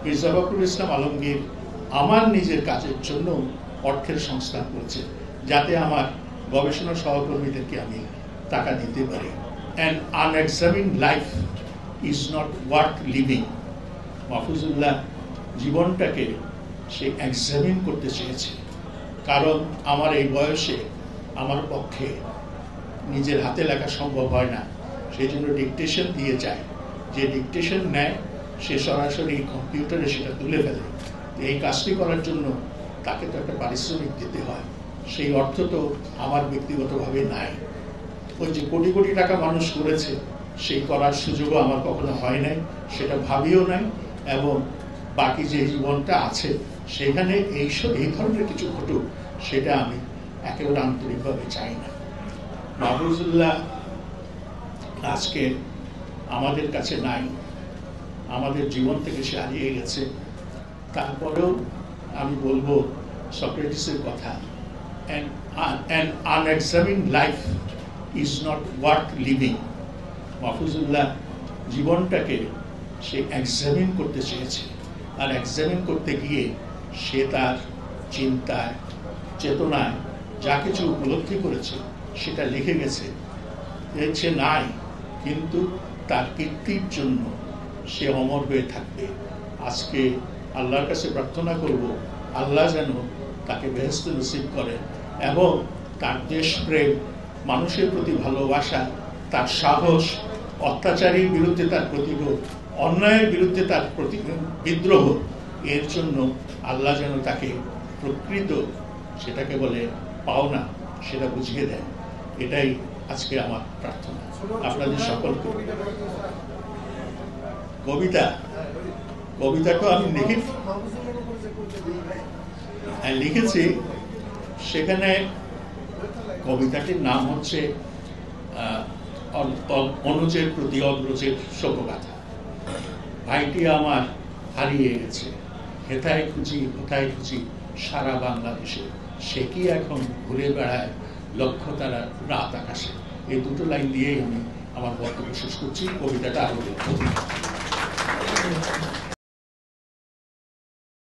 মির্জা ফখরুল ইসলাম আলমগীর আমার নিজের কাজের জন্য অর্থের সংস্থান করেছে, যাতে আমার গবেষণা সহকর্মীদেরকে আমি টাকা দিতে পারি। An unexamined life is not worth living. Mahfuzullah জীবনটাকে সে এক্সামিন করতে চেয়েছে, কারণ আমার এই বয়সে আমার পক্ষে নিজের হাতে লেখা সম্ভব হয় না, সেই জন্য ডিকটেশন দিয়ে যায়। যে ডিকটেশন নেয় সে সরাসরি কম্পিউটারে সেটা তুলে ফেলে। এই কাজটি করার জন্য তাকে তো একটা পারিশ্রমিক দিতে হয়, সেই অর্থ তো আমার ব্যক্তিগতভাবে নাই। ওই যে কোটি কোটি টাকা মানুষ করেছে, সেই করার সুযোগও আমার কখনো হয় নাই, সেটা ভাবিও নাই। এবং বাকি যে জীবনটা আছে সেখানে এই ধরনের কিছু ঘটুক, সেটা আমি একেবারে আন্তরিকভাবে চাই না। মাহফুজুল্লাহ আজকে আমাদের কাছে নাই, আমাদের জীবন থেকে সে হারিয়ে গেছে। তারপরেও আমি বলবো সক্রেটিসের কথা, an unexamined life is not worth living. Mahfuzullah জীবনটাকে সে এক্সামিন করতে চেয়েছে, আর এক্সামিন করতে গিয়ে সে তার চিন্তায় চেতনায় যা কিছু উপলব্ধি করেছে সেটা লিখে গেছে। সে নাই, কিন্তু তার কীর্তির জন্য সে অমর হয়ে থাকবে। আজকে আল্লাহর কাছে প্রার্থনা করব, আল্লাহ যেন তাকে বেহেশত নসিব করেন, এবং তার দেশপ্রেম, মানুষের প্রতি ভালোবাসা, তার সাহস, অত্যাচারীর বিরুদ্ধে তার প্রতিরোধ, অন্যায়ের বিরুদ্ধে তার বিদ্রোহ, এর জন্য আল্লাহ যেন তাকে প্রকৃত, সেটাকে বলে পাওনা, সেটা বুঝিয়ে দেন। এটাই আজকে আমার প্রার্থনা আপনাদের সকলকে। কবিতাটা আমি লিখেছি। সেখানে কবিতাটির নাম হচ্ছে অনুজের প্রতি অগ্রজের শোকগাথা। ভাইটি আমার হারিয়ে গেছে, হেথায় খুঁজি কোথায় খুঁজি সারা বাংলাদেশে, সে কি এখন ঘুরে বেড়ায় লক্ষ্য তারা রাত আকাশে। এই দুটো লাইন দিয়েই আমি আমার বক্তব্য শেষ করছি। কবিতাটা আরো